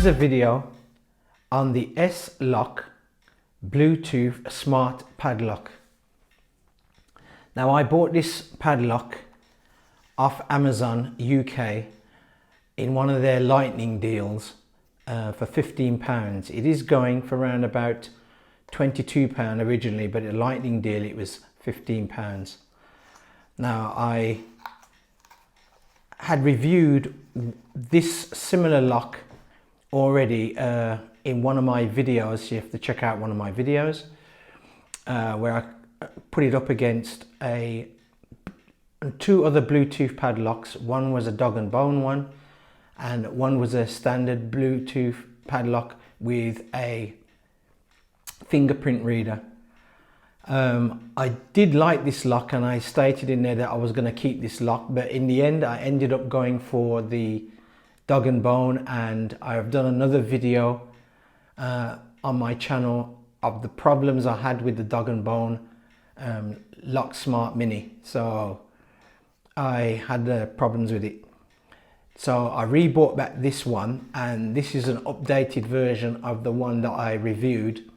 is a video on the S-Lock Bluetooth smart padlock. Now I bought this padlock off Amazon UK in one of their lightning deals for £15. It is going for around about £22 originally, but at a lightning deal it was £15. Now I had reviewed this similar lock already in one of my videos. You have to check out one of my videos where I put it up against two other Bluetooth padlocks. One was a dog and bone one, and one was a standard Bluetooth padlock with a fingerprint reader. I did like this lock, and I stated in there that I was going to keep this lock, but in the end I ended up going for the dog and bone, and I have done another video on my channel of the problems I had with the dog and bone Lock Smart Mini. So I had problems with it, so I rebought back this one, and this is an updated version of the one that I reviewed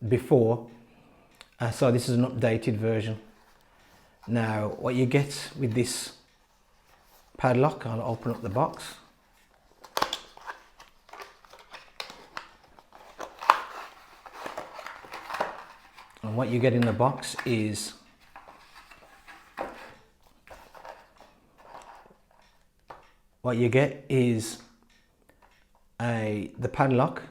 before. So this is an updated version. Now what you get with this padlock, I'll open up the box. And what you get in the box is the padlock,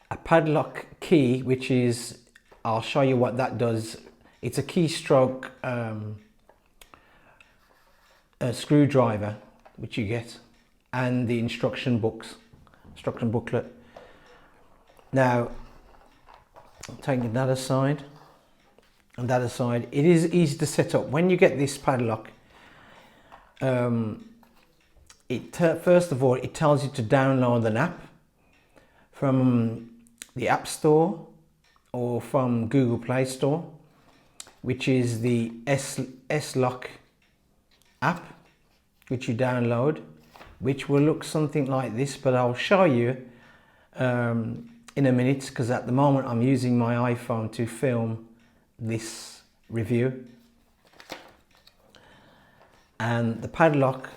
a padlock key, which is, I'll show you what that does. It's a keystroke a screwdriver which you get, and the instruction booklet. Now taking that aside and that aside, it is easy to set up. When you get this padlock, first of all it tells you to download an app from the App Store or from Google Play Store, which is the S-Lock app, which you download, which will look something like this, but I'll show you in a minute, because at the moment I'm using my iPhone to film this review. And the padlock,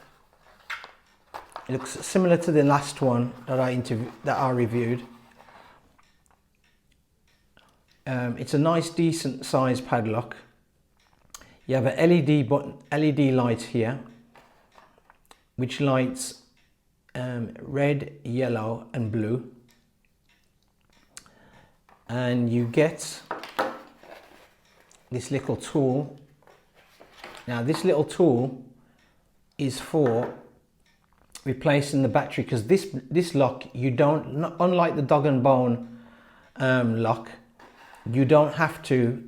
it looks similar to the last one that I reviewed. It's a nice decent size padlock. You have a LED light here, which lights red, yellow and blue, and you get this little tool. Now this little tool is for replacing the battery, because this lock, you don't, unlike the dog and bone lock, you don't have to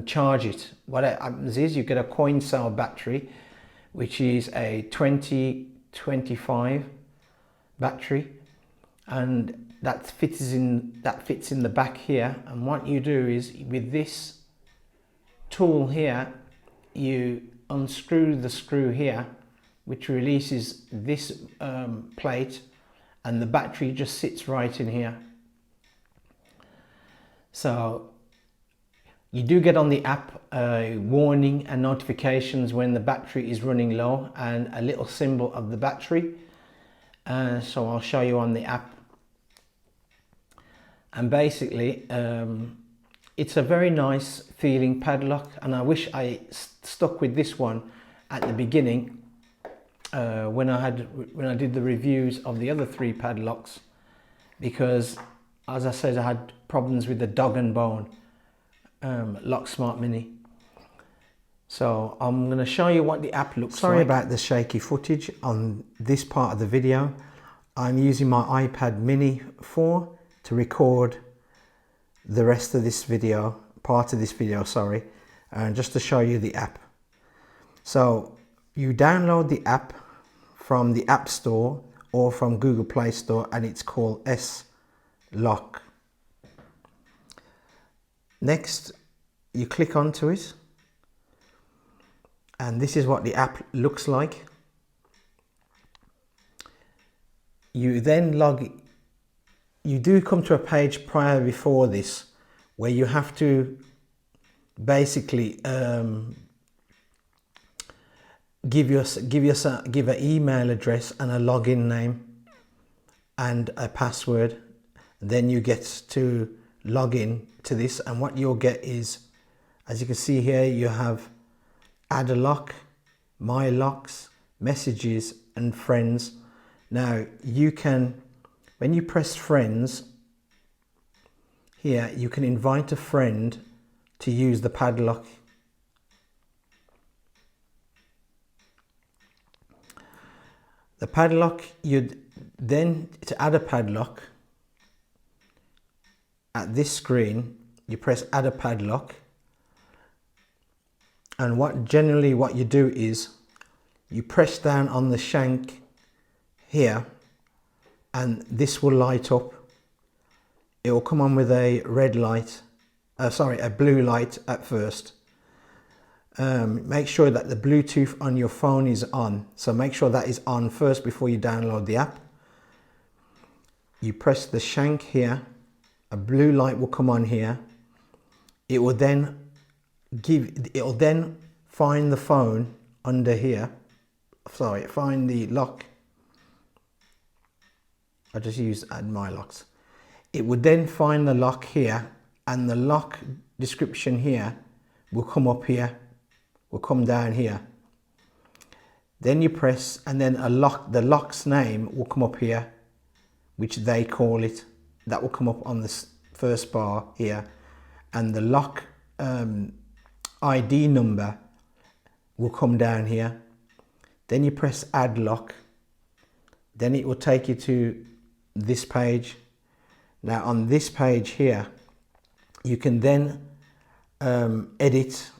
charge it. What happens is you get a coin cell battery, which is a 2025 battery, and that fits in the back here. And what you do is, with this tool here, you unscrew the screw here, which releases this plate, and the battery just sits right in here. So you do get on the app warning and notifications when the battery is running low, and a little symbol of the battery. So I'll show you on the app. And basically it's a very nice feeling padlock, and I wish I stuck with this one at the beginning when I did the reviews of the other three padlocks, because as I said, I had problems with the dog and bone Lock Smart Mini. So I'm going to show you what the app looks like. Sorry about the shaky footage on this part of the video. I'm using my iPad Mini 4 to record the rest of this video, part of this video, sorry, and just to show you the app. So you download the app from the App Store or from Google Play Store, and it's called S-Lock. Next, you click onto it, and this is what the app looks like. you then you do come to a page prior before this where you have to basically give an email address and a login name and a password. Then you get to log in to this, and what you'll get is, as you can see here, you have add a lock, my locks, messages and friends. Now you can, when you press friends here, you can invite a friend to use the padlock. The padlock, you'd then, to add a padlock, at this screen you press add a padlock, and what you do is you press down on the shank here and this will light up. It will come on with a red light, a blue light at first. Make sure that the Bluetooth on your phone is on, so make sure that is on first before you download the app. You press the shank here, a blue light will come on here. It will then find the phone under here, find the lock. I just use add my locks. It would then find the lock here, and the lock description here will come up here, will come down here. Then you press, and then the lock's name will come up here, which they call it. That will come up on this first bar here, and the lock ID number will come down here. Then you press add lock. Then it will take you to this page. Now on this page here, you can then edit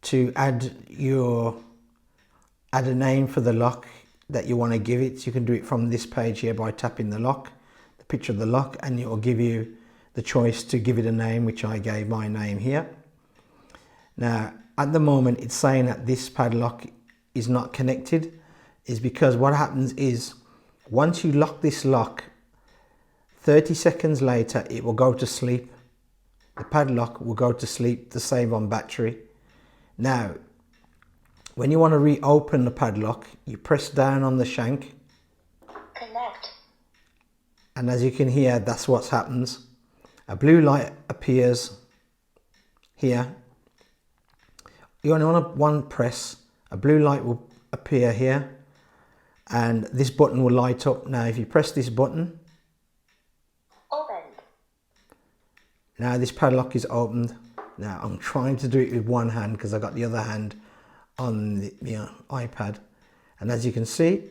to add a name for the lock that you want to give it. You can do it from this page here by tapping the lock, the picture of the lock, and it will give you the choice to give it a name, which I gave my name here. Now at the moment it's saying that this padlock is not connected, is because what happens is once you lock this lock, 30 seconds later it will go to sleep. The padlock will go to sleep to save on battery. Now when you want to reopen the padlock, you press down on the shank. Connect. And as you can hear, that's what happens. A blue light appears here. You only want one press. A blue light will appear here, and this button will light up. Now if you press this button, opened. Now this padlock is opened. Now I'm trying to do it with one hand because I got the other hand on the iPad, and as you can see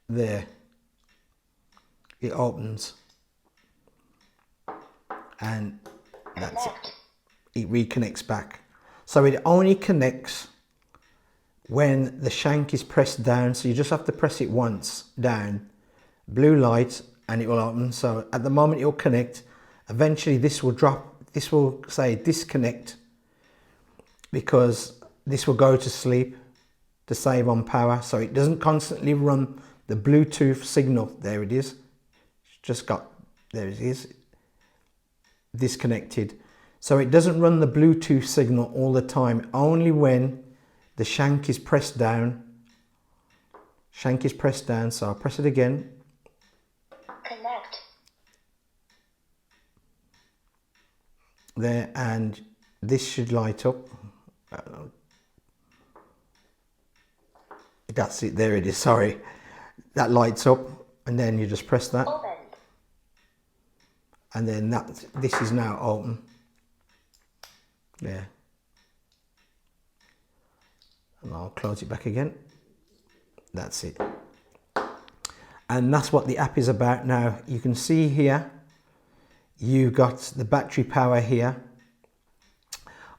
there, it opens, and that's it. It reconnects back. So it only connects when the shank is pressed down, so you just have to press it once down, blue light, and it will open. So at the moment it will connect. Eventually this will drop, this will say disconnect, because this will go to sleep to save on power, so it doesn't constantly run the Bluetooth signal. There it is, there it is, disconnected. So it doesn't run the Bluetooth signal all the time, only when the shank is pressed down. Shank is pressed down, so I'll press it again. Connect. There, and this should light up. That's it, there it is, sorry. That lights up, and then you just press that. Opened. And then this is now open. There. And I'll close it back again. That's it. And that's what the app is about now. You can see here, you've got the battery power here.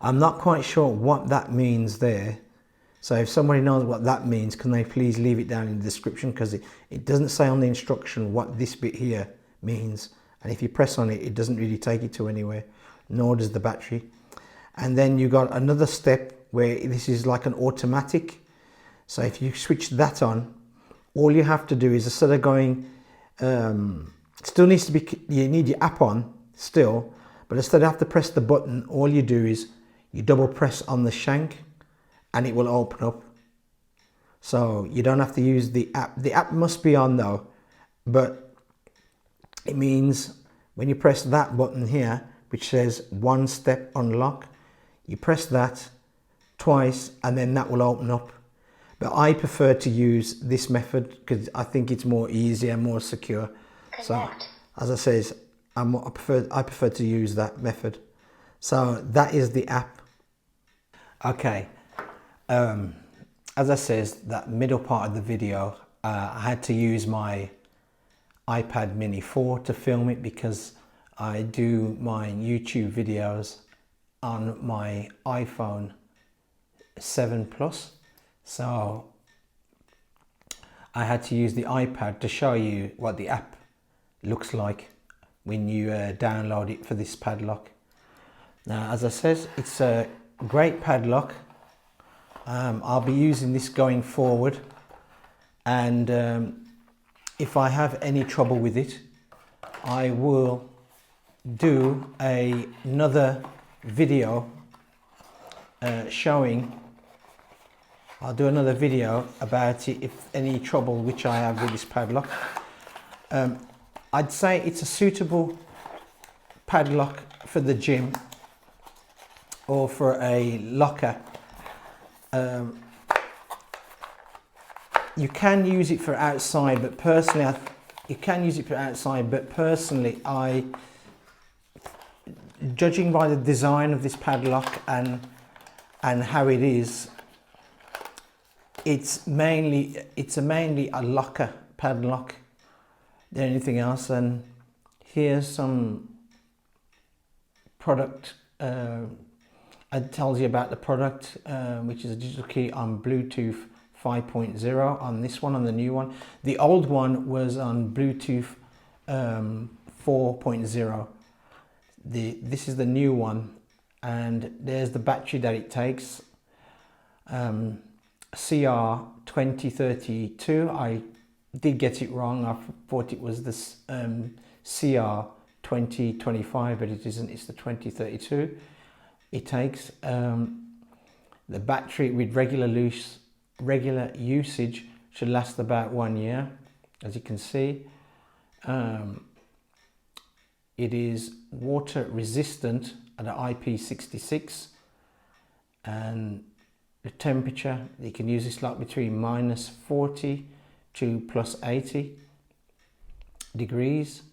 I'm not quite sure what that means there. So if somebody knows what that means, can they please leave it down in the description, because it doesn't say on the instruction what this bit here means. And if you press on it, it doesn't really take you to anywhere, nor does the battery. And then you got another step where this is like an automatic. So if you switch that on, all you have to do is, instead of going, still needs to be, you need your app on still, but instead of have to press the button, all you do is you double press on the shank and it will open up. So you don't have to use the app. The app must be on though, but it means when you press that button here, which says one step unlock, you press that twice and then that will open up. But I prefer to use this method because I think it's more easy and more secure. Connect. So as I says, I prefer to use that method. So that is the app. Okay, as I says, that middle part of the video, I had to use my iPad mini 4 to film it because I do my YouTube videos on my iPhone 7 Plus. So I had to use the iPad to show you what the app looks like when you download it for this padlock. Now, as I says, it's a great padlock. I'll be using this going forward, and if I have any trouble with it, I will do another video I'll do another video about it, if any trouble which I have with this padlock. I'd say it's a suitable padlock for the gym or for a locker. You can use it for outside, but personally, judging by the design of this padlock and how it is, it's mainly a locker padlock than anything else. And here's some product. It tells you about the product, which is a digital key on Bluetooth 5.0 on this one, on the new one. The old one was on Bluetooth 4.0. This is the new one, and there's the battery that it takes. CR2032. I did get it wrong. I thought it was this CR2025, but it isn't. It's the 2032. It takes the battery with regular usage should last about 1 year, as you can see. It is water resistant at an IP66, and the temperature, you can use this like between -40 to +80 degrees.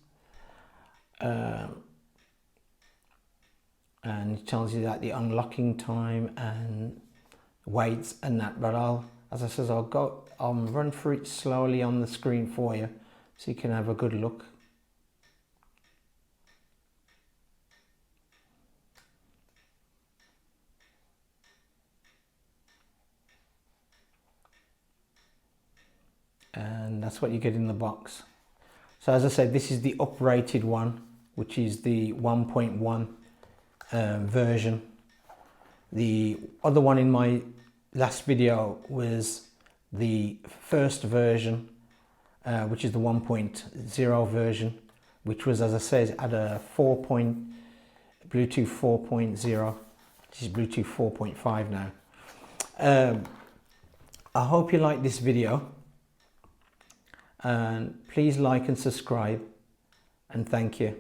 And it tells you that the unlocking time and weights and that, but as I says, I'll run through it slowly on the screen for you so you can have a good look. And that's what you get in the box. So as I said, this is the uprated one, which is the 1.1 version. The other one in my last video was the first version, which is the 1.0 version, which was, as I said, at a Bluetooth 4.0. This is Bluetooth 4.5 now. I hope you like this video, and please like and subscribe, and thank you.